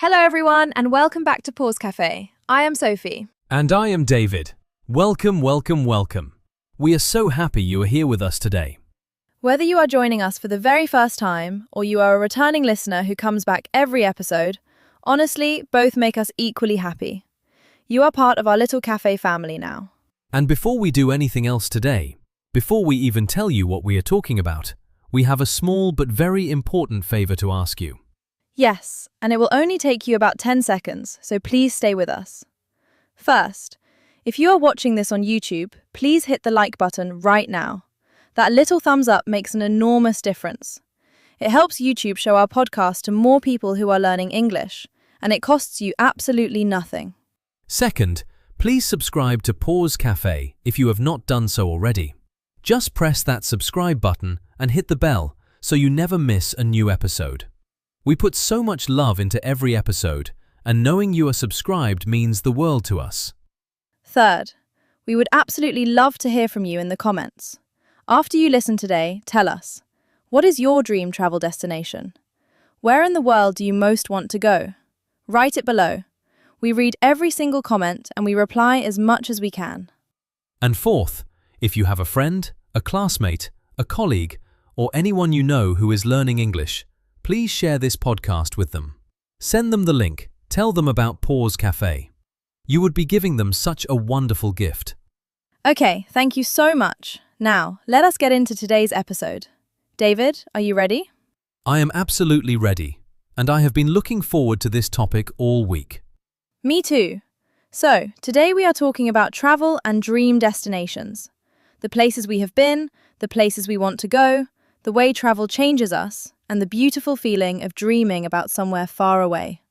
Hello everyone and welcome back to Pause Café. I am Sophie. And I am David. Welcome, welcome, welcome. We are so happy you are here with us today. Whether you are joining us for the very first time or you are a returning listener who comes back every episode, honestly, both make us equally happy. You are part of our little cafe family now. And before we do anything else today, before we even tell you what we are talking about, we have a small but very important favor to ask you. Yes, and it will only take you about 10 seconds, so please stay with us. First, if you are watching this on YouTube, please hit the like button right now. That little thumbs up makes an enormous difference. It helps YouTube show our podcast to more people who are learning English, and it costs you absolutely nothing. Second, please subscribe to Pause Café if you have not done so already. Just press that subscribe button and hit the bell so you never miss a new episode. We put so much love into every episode, and knowing you are subscribed means the world to us. Third, we would absolutely love to hear from you in the comments. After you listen today, tell us, what is your dream travel destination? Where in the world do you most want to go? Write it below. We read every single comment and we reply as much as we can. And fourth, if you have a friend, a classmate, a colleague, or anyone you know who is learning English, please share this podcast with them. Send them the link. Tell them about Pause Café. You would be giving them such a wonderful gift. Okay, thank you so much. Now, let us get into today's episode. David, are you ready? I am absolutely ready, and I have been looking forward to this topic all week. Me too. So, today we are talking about travel and dream destinations. The places we have been, the places we want to go, the way travel changes us, and the beautiful feeling of dreaming about somewhere far away.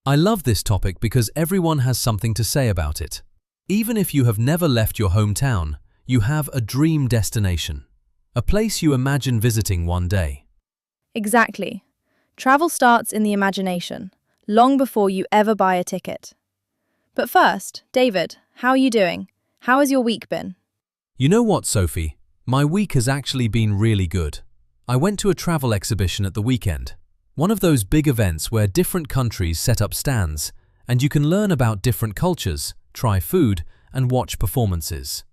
I love this topic because everyone has something to say about it. Even if you have never left your hometown, you have a dream destination, a place you imagine visiting one day. Exactly. Travel starts in the imagination, long before you ever buy a ticket. But first, David, how are you doing? How has your week been? You know what, Sophie? My week has actually been really good. I went to a travel exhibition at the weekend, one of those big events where different countries set up stands, and you can learn about different cultures, try food, and watch performances.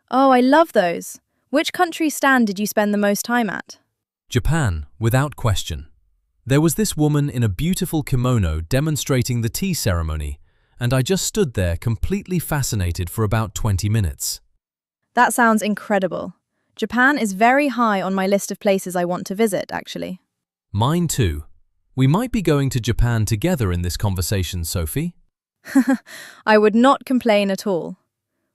Oh, I love those. Which country's stand did you spend the most time at? Japan, without question. There was this woman in a beautiful kimono demonstrating the tea ceremony, and I just stood there completely fascinated for about 20 minutes. That sounds incredible. Japan is very high on my list of places I want to visit, actually. Mine too. We might be going to Japan together in this conversation, Sophie. I would not complain at all.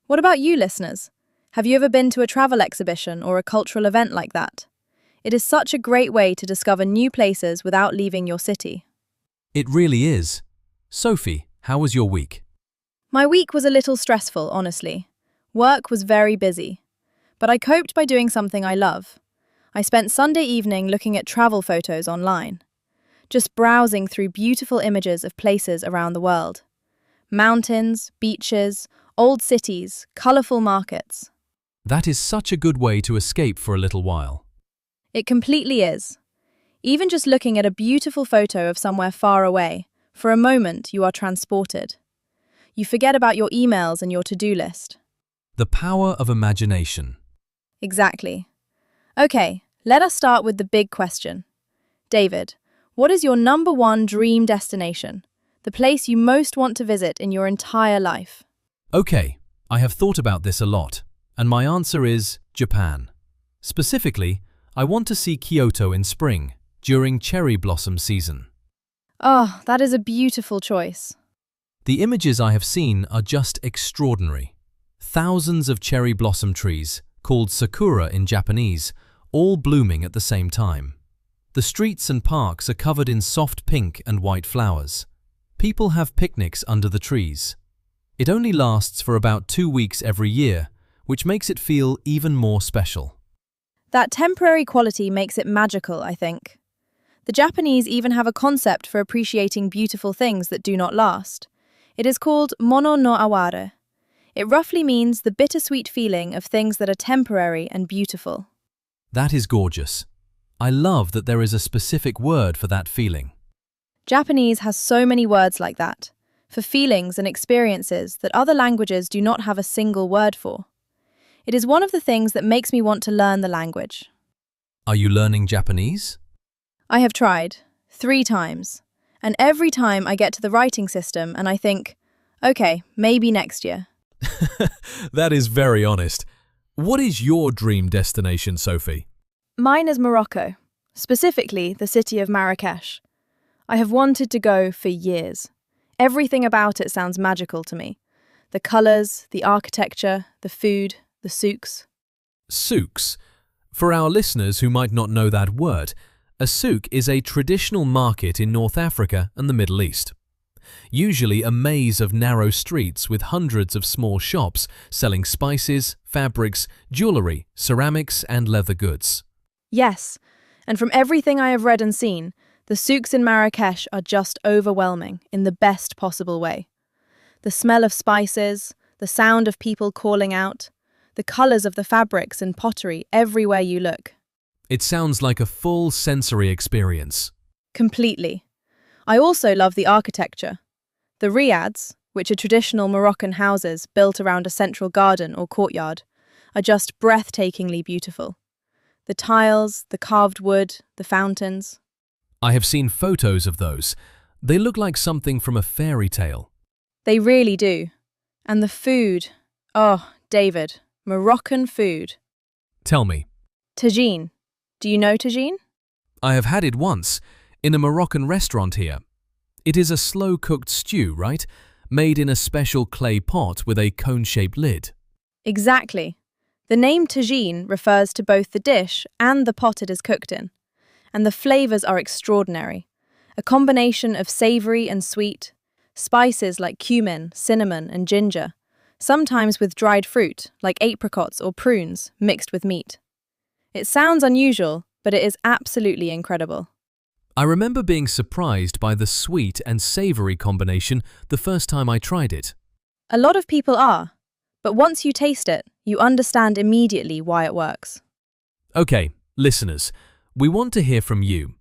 What about you, listeners? Have you ever been to a travel exhibition or a cultural event like that? It is such a great way to discover new places without leaving your city. It really is. Sophie, how was your week? My week was a little stressful, honestly. Work was very busy. But I coped by doing something I love. I spent Sunday evening looking at travel photos online. Just browsing through beautiful images of places around the world. Mountains, beaches, old cities, colourful markets. That is such a good way to escape for a little while. It completely is. Even just looking at a beautiful photo of somewhere far away, for a moment you are transported. You forget about your emails and your to-do list. The power of imagination. Exactly. Okay, let us start with the big question. David, what is your number one dream destination? The place you most want to visit in your entire life? Okay, I have thought about this a lot, and my answer is Japan. Specifically, I want to see Kyoto in spring, during cherry blossom season. Oh, that is a beautiful choice. The images I have seen are just extraordinary. Thousands of cherry blossom trees, called sakura in Japanese, all blooming at the same time. The streets and parks are covered in soft pink and white flowers. People have picnics under the trees. It only lasts for about 2 weeks every year, which makes it feel even more special. That temporary quality makes it magical, I think. The Japanese even have a concept for appreciating beautiful things that do not last. It is called mono no aware. It roughly means the bittersweet feeling of things that are temporary and beautiful. That is gorgeous. I love that there is a specific word for that feeling. Japanese has so many words like that, for feelings and experiences that other languages do not have a single word for. It is one of the things that makes me want to learn the language. Are you learning Japanese? I have tried 3 times, and every time I get to the writing system and I think, okay, maybe next year. That is very honest. What is your dream destination, Sophie? Mine is Morocco, specifically the city of Marrakesh. I have wanted to go for years. Everything about it sounds magical to me. The colours, the architecture, the food, the souks. Souks. For our listeners who might not know that word, a souk is a traditional market in North Africa and the Middle East. Usually a maze of narrow streets with hundreds of small shops selling spices, fabrics, jewellery, ceramics and leather goods. Yes, and from everything I have read and seen, the souks in Marrakesh are just overwhelming in the best possible way. The smell of spices, the sound of people calling out, the colours of the fabrics and pottery everywhere you look. It sounds like a full sensory experience. Completely. I also love the architecture. The riads, which are traditional Moroccan houses built around a central garden or courtyard, are just breathtakingly beautiful. The tiles, the carved wood, the fountains. I have seen photos of those. They look like something from a fairy tale. They really do. And the food. Oh, David, Moroccan food. Tell me. Tagine. Do you know tagine? I have had it once, in a Moroccan restaurant here. It is a slow-cooked stew, right? Made in a special clay pot with a cone-shaped lid. Exactly. The name tagine refers to both the dish and the pot it is cooked in. And the flavours are extraordinary. A combination of savoury and sweet, spices like cumin, cinnamon and ginger, sometimes with dried fruit like apricots or prunes mixed with meat. It sounds unusual, but it is absolutely incredible. I remember being surprised by the sweet and savoury combination the first time I tried it. A lot of people are, but once you taste it, you understand immediately why it works. Okay, listeners, we want to hear from you.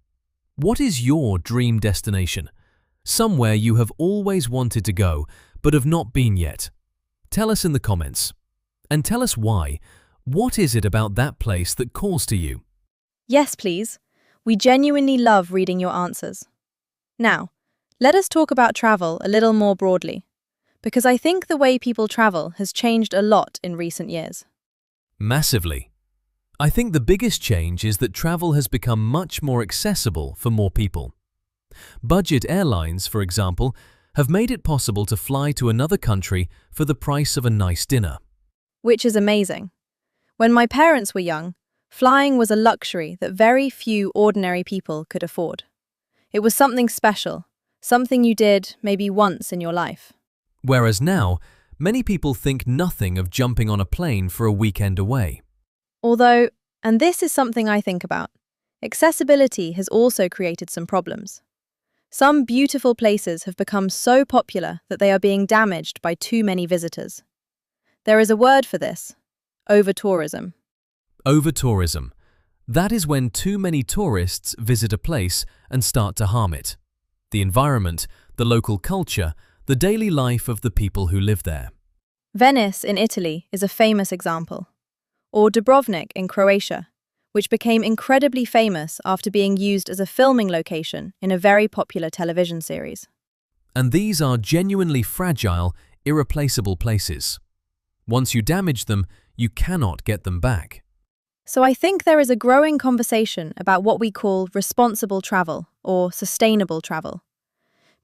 What is your dream destination? Somewhere you have always wanted to go, but have not been yet. Tell us in the comments. And tell us why. What is it about that place that calls to you? Yes, please. We genuinely love reading your answers. Now, let us talk about travel a little more broadly, because I think the way people travel has changed a lot in recent years. Massively. I think the biggest change is that travel has become much more accessible for more people. Budget airlines, for example, have made it possible to fly to another country for the price of a nice dinner. Which is amazing. When my parents were young, flying was a luxury that very few ordinary people could afford. It was something special, something you did maybe once in your life. Whereas now, many people think nothing of jumping on a plane for a weekend away. Although, and this is something I think about, accessibility has also created some problems. Some beautiful places have become so popular that they are being damaged by too many visitors. There is a word for this: over-tourism. Over-tourism. That is when too many tourists visit a place and start to harm it. The environment, the local culture, the daily life of the people who live there. Venice in Italy is a famous example. Or Dubrovnik in Croatia, which became incredibly famous after being used as a filming location in a very popular television series. And these are genuinely fragile, irreplaceable places. Once you damage them, you cannot get them back. So I think there is a growing conversation about what we call responsible travel or sustainable travel,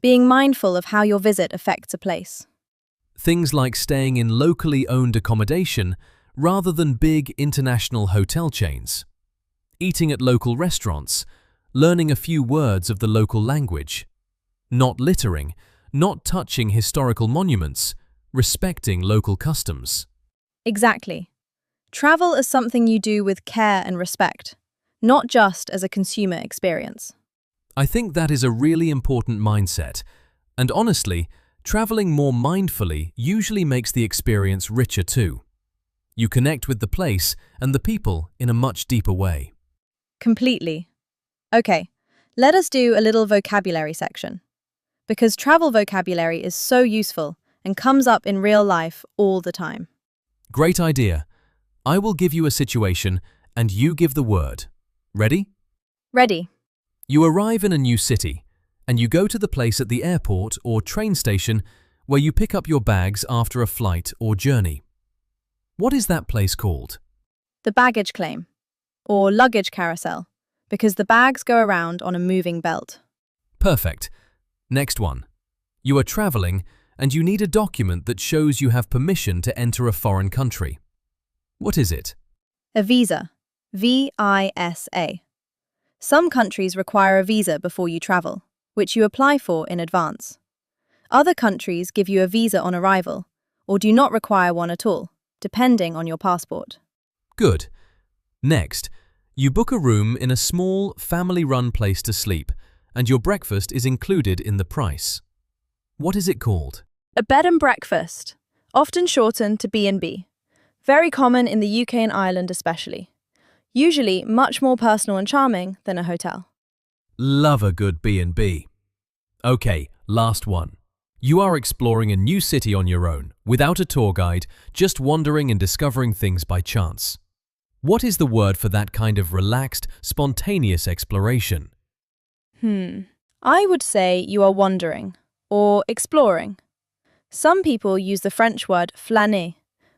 being mindful of how your visit affects a place. Things like staying in locally owned accommodation rather than big international hotel chains, eating at local restaurants, learning a few words of the local language, not littering, not touching historical monuments, respecting local customs. Exactly. Travel is something you do with care and respect, not just as a consumer experience. I think that is a really important mindset, and honestly, traveling more mindfully usually makes the experience richer too. You connect with the place and the people in a much deeper way. Completely. Okay, Let us do a little vocabulary section, because travel vocabulary is so useful and comes up in real life all the time. Great idea. I will give you a situation and you give the word. Ready? Ready. You arrive in a new city and you go to the place at the airport or train station where you pick up your bags after a flight or journey. What is that place called? The baggage claim, or luggage carousel, because the bags go around on a moving belt. Perfect. Next one. You are traveling and you need a document that shows you have permission to enter a foreign country. What is it? A visa. V-I-S-A. Some countries require a visa before you travel, which you apply for in advance. Other countries give you a visa on arrival, or do not require one at all, depending on your passport. Good. Next, you book a room in a small, family-run place to sleep, and your breakfast is included in the price. What is it called? A bed and breakfast, often shortened to B&B. Very common in the UK and Ireland especially. Usually much more personal and charming than a hotel. Love a good B&B. Okay, last one. You are exploring a new city on your own, without a tour guide, just wandering and discovering things by chance. What is the word for that kind of relaxed, spontaneous exploration? I would say you are wandering, or exploring. Some people use the French word flâner,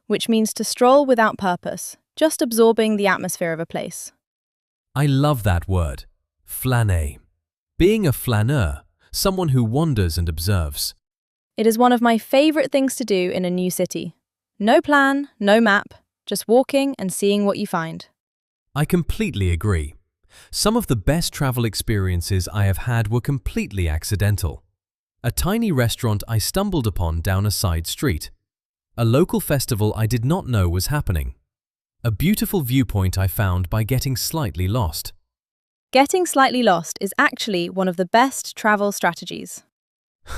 which means to stroll without purpose, just absorbing the atmosphere of a place. I love that word, flâner. Being a flâneur, someone who wanders and observes. It is one of my favorite things to do in a new city. No plan, no map, just walking and seeing what you find. I completely agree. Some of the best travel experiences I have had were completely accidental. A tiny restaurant I stumbled upon down a side street. A local festival I did not know was happening. A beautiful viewpoint I found by getting slightly lost. Getting slightly lost is actually one of the best travel strategies.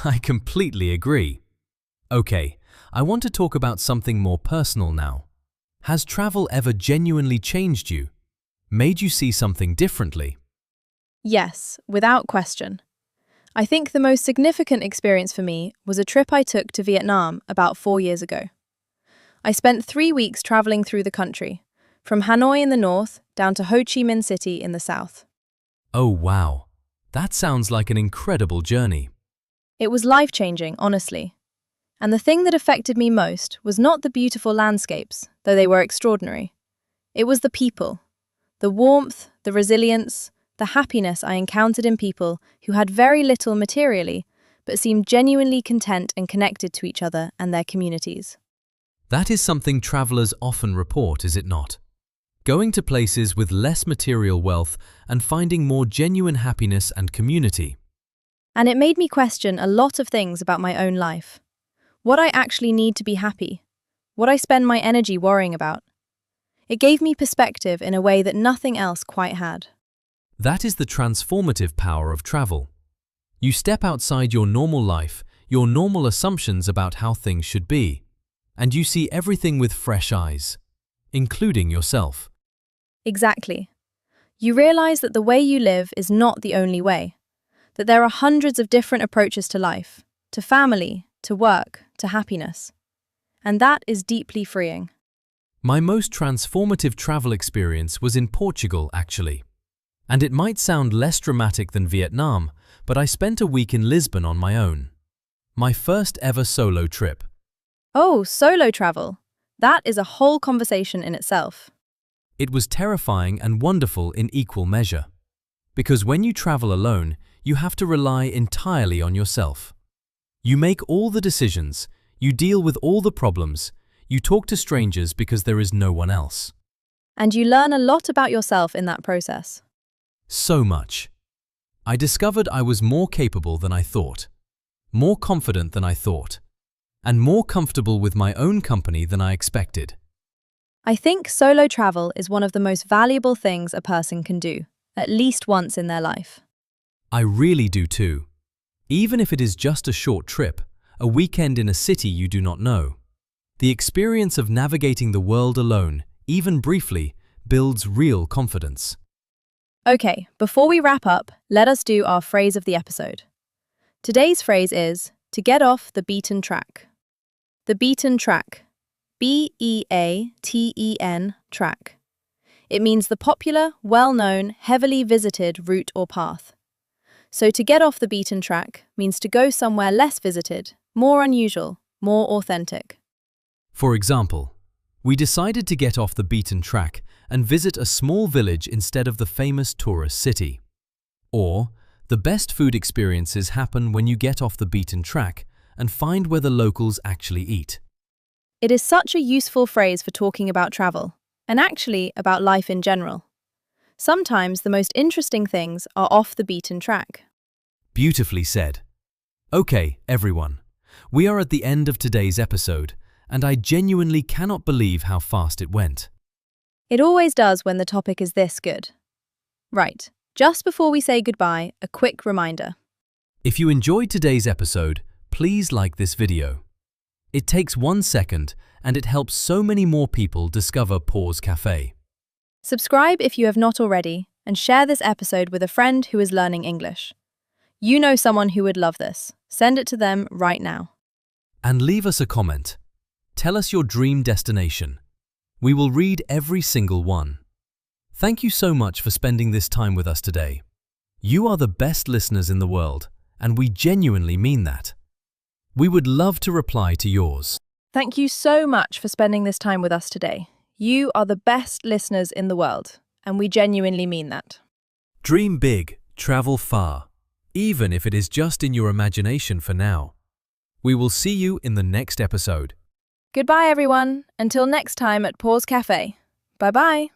I completely agree. Okay, I want to talk about something more personal now. Has travel ever genuinely changed you? Made you see something differently? Yes, without question. I think the most significant experience for me was a trip I took to Vietnam about 4 years ago. I spent 3 weeks traveling through the country, from Hanoi in the north down to Ho Chi Minh City in the south. Oh wow, that sounds like an incredible journey. It was life-changing, honestly. And the thing that affected me most was not the beautiful landscapes, though they were extraordinary. It was the people. The warmth, the resilience, the happiness I encountered in people who had very little materially, but seemed genuinely content and connected to each other and their communities. That is something travelers often report, is it not? Going to places with less material wealth and finding more genuine happiness and community. And it made me question a lot of things about my own life. What I actually need to be happy. What I spend my energy worrying about. It gave me perspective in a way that nothing else quite had. That is the transformative power of travel. You step outside your normal life, your normal assumptions about how things should be, and you see everything with fresh eyes, including yourself. Exactly. You realize that the way you live is not the only way, that there are hundreds of different approaches to life, to family, to work, to happiness. And that is deeply freeing. My most transformative travel experience was in Portugal, actually. And it might sound less dramatic than Vietnam, but I spent a week in Lisbon on my own. My first ever solo trip. Oh, solo travel. That is a whole conversation in itself. It was terrifying and wonderful in equal measure. Because when you travel alone, you have to rely entirely on yourself. You make all the decisions, you deal with all the problems, you talk to strangers because there is no one else. And you learn a lot about yourself in that process. So much. I discovered I was more capable than I thought, more confident than I thought, and more comfortable with my own company than I expected. I think solo travel is one of the most valuable things a person can do, at least once in their life. I really do too. Even if it is just a short trip, a weekend in a city you do not know. The experience of navigating the world alone, even briefly, builds real confidence. Okay, before we wrap up, let us do our phrase of the episode. Today's phrase is to get off the beaten track. The beaten track. B-E-A-T-E-N, track. It means the popular, well-known, heavily visited route or path. So to get off the beaten track means to go somewhere less visited, more unusual, more authentic. For example, we decided to get off the beaten track and visit a small village instead of the famous tourist city. Or, the best food experiences happen when you get off the beaten track and find where the locals actually eat. It is such a useful phrase for talking about travel, and actually about life in general. Sometimes the most interesting things are off the beaten track. Beautifully said. Okay, everyone. We are at the end of today's episode, and I genuinely cannot believe how fast it went. It always does when the topic is this good. Right, just before we say goodbye, a quick reminder. If you enjoyed today's episode, please like this video. It takes 1 second, and it helps so many more people discover Pause Café. Subscribe if you have not already, and share this episode with a friend who is learning English. You know someone who would love this. Send it to them right now. And leave us a comment. Tell us your dream destination. We will read every single one. Thank you so much for spending this time with us today. You are the best listeners in the world, and we genuinely mean that. We would love to reply to yours. Thank you so much for spending this time with us today. You are the best listeners in the world, and we genuinely mean that. Dream big, travel far, even if it is just in your imagination for now. We will see you in the next episode. Goodbye, everyone. Until next time at Pause Café. Bye-bye.